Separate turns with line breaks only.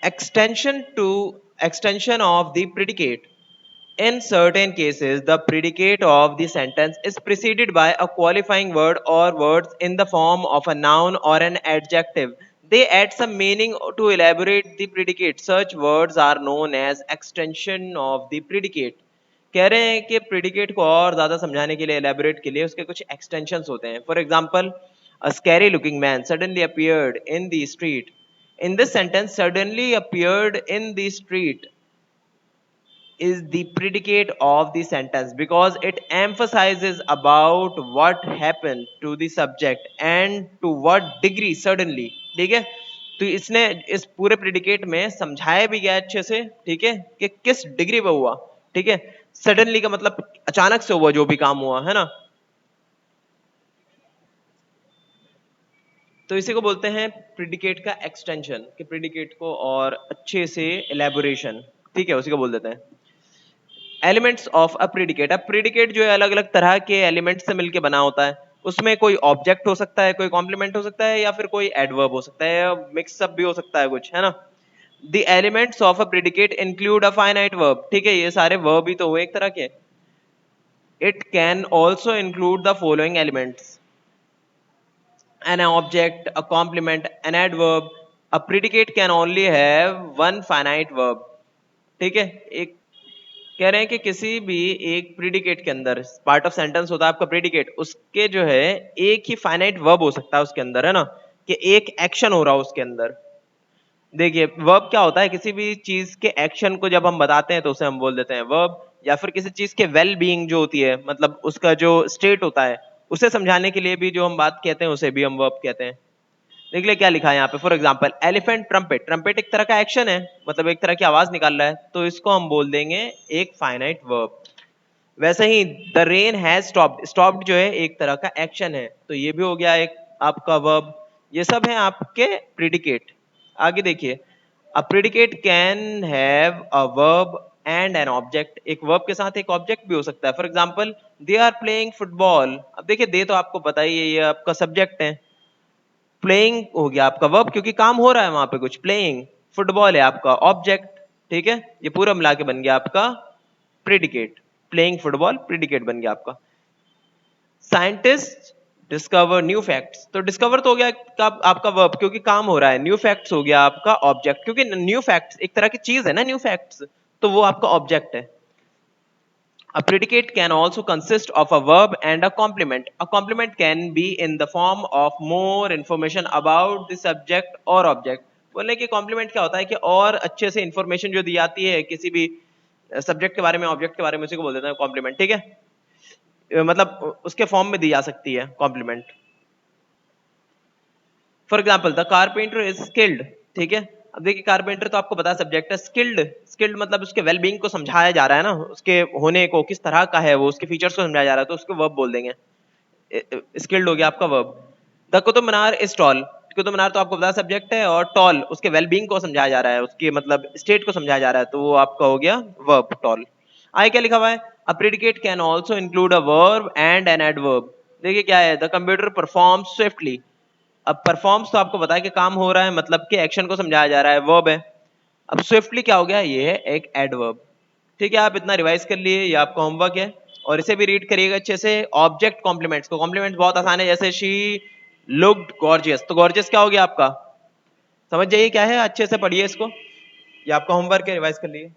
extension of the predicate. In certain cases, the predicate of the sentence is preceded by a qualifying word or words in the form of a noun or an adjective. They add some meaning to elaborate the predicate. Such words are known as extension of the predicate. कह रहे हैं कि predicate को और ज़्यादा समझाने के लिए, elaborate के लिए उसके कुछ extensions होते हैं. For example, a scary looking man suddenly appeared in the street. In this sentence, suddenly appeared in the street is the predicate of the sentence because it emphasizes about what happened to the subject and to what degree suddenly. ठीक है, तो इसने इस पूरे predicate में समझाया भी गया अच्छे से, ठीक है, कि किस डिग्री पे हुआ. ठीक है, सडनली का मतलब अचानक से हुआ जो भी काम हुआ है ना, तो इसी को बोलते हैं प्रिडिकेट का एक्सटेंशन, कि प्रिडिकेट को और अच्छे से एलेबोरेशन. ठीक है, उसी को बोल देते हैं. Elements of a predicate. अब प्रिडिकेट जो है अलग अलग तरह के एलिमेंट्स से मिलकर बना होता है. उसमें कोई ऑब्जेक्ट हो सकता है, कोई कॉम्प्लीमेंट हो सकता है, या फिर कोई एडवर्ब हो सकता है, मिक्सअप भी हो सकता है कुछ, है ना. The elements of a predicate include a finite verb. ठीक है, ये सारे वर्ब ही तो हुए एक तरह के. It can also include the following elements: an object, a complement, an adverb. A predicate can only have one finite verb. ठीक है, एक कह रहे हैं कि किसी भी एक प्रीडिकेट के अंदर, पार्ट ऑफ सेंटेंस होता है आपका प्रीडिकेट, उसके जो है एक ही फाइनाइट वर्ब हो सकता है उसके अंदर, है ना, कि एक एक्शन हो रहा हो उसके अंदर. देखिए वर्ब क्या होता है, किसी भी चीज के एक्शन को जब हम बताते हैं तो उसे हम बोल देते हैं वर्ब. या फिर किसी चीज के वेल बीइंग जो होती है, मतलब उसका जो स्टेट होता है, उसे समझाने के लिए भी जो हम बात कहते हैं उसे भी हम वर्ब कहते हैं. देख ले क्या लिखा है यहाँ पे. For example, elephant trumpet. Trumpet एक तरह का एक्शन है, मतलब एक तरह की आवाज निकाल रहा है, तो इसको हम बोल देंगे एक फाइनाइट वर्ब. वैसे ही the rain has stopped. Stopped जो है एक तरह का एक्शन है, तो ये भी हो गया एक आपका वर्ब. ये सब है आपके प्रिडिकेट. आगे देखिए, a predicate can have a verb and an object. एक वर्ब के साथ एक ऑब्जेक्ट भी हो सकता है. For example, they are playing football. अब देखिए दे तो आपको पता ही है, ये आपका सब्जेक्ट है. प्लेइंग हो गया आपका वर्ब क्योंकि काम हो रहा है वहां पे कुछ. प्लेइंग, फुटबॉल है आपका ऑब्जेक्ट. ठीक है, ये पूरा मिला के बन गया आपका प्रिडिकेट. प्लेइंग फुटबॉल प्रिडिकेट बन गया आपका. Scientist discover new facts. तो डिस्कवर तो हो गया आपका वर्ब क्योंकि काम हो रहा है. न्यू फैक्ट्स हो गया आपका ऑब्जेक्ट क्योंकि न्यू फैक्ट्स एक तरह की चीज है ना, न्यू फैक्ट्स, तो वो आपका ऑब्जेक्ट है. A predicate can also consist of a verb and a complement. A complement can be in the form of more information about the subject or object. बोलने की कॉम्प्लीमेंट क्या होता है कि और अच्छे से इंफॉर्मेशन जो दी जाती है किसी भी सब्जेक्ट के बारे में, ऑब्जेक्ट के बारे में, उसी को बोल देते हैं कॉम्प्लीमेंट. ठीक है, मतलब उसके फॉर्म में दी जा सकती है complement. For example, the carpenter is skilled. ठीक है, अब देखिए कारपेंटर तो आपको पता है सब्जेक्ट है. स्किल्ड, स्किल्ड मतलब उसके वेलबींग को समझाया जा रहा है ना, उसके होने को किस तरह का है वो, उसके फीचर्स को समझाया जा रहा है, तो उसको वर्ब बोल देंगे. स्किल्ड हो गया आपका verb. The Qutub Minar is tall. Qutub Minar तो आपको पता सब्जेक्ट है, और टॉल उसके वेलबींग को समझाया जा रहा है, उसके मतलब स्टेट को समझाया जा रहा है, तो वो आपका हो गया वर्ब टॉल. आगे क्या लिखा हुआ है, a predicate can also include a verb and an adverb. देखिए क्या है, द कंप्यूटर परफॉर्म्स स्विफ्टली. अब परफॉर्म्स तो आपको पता है कि काम हो रहा है, मतलब कि एक्शन को समझाया जा रहा है, वर्ब है. अब स्विफ्टली क्या हो गया, ये है एक एडवर्ब. ठीक है, आप इतना रिवाइज कर लिए, ये आपका होमवर्क है, और इसे भी रीड करिएगा अच्छे से. ऑब्जेक्ट कॉम्प्लीमेंट्स को, कॉम्प्लीमेंट्स बहुत आसान है, जैसे शी लुक्ड गॉर्जियस. तो गॉर्जियस क्या हो गया आपका, समझ जाइए क्या है, अच्छे से पढ़िए इसको, ये आपका होमवर्क है, रिवाइज कर लिए.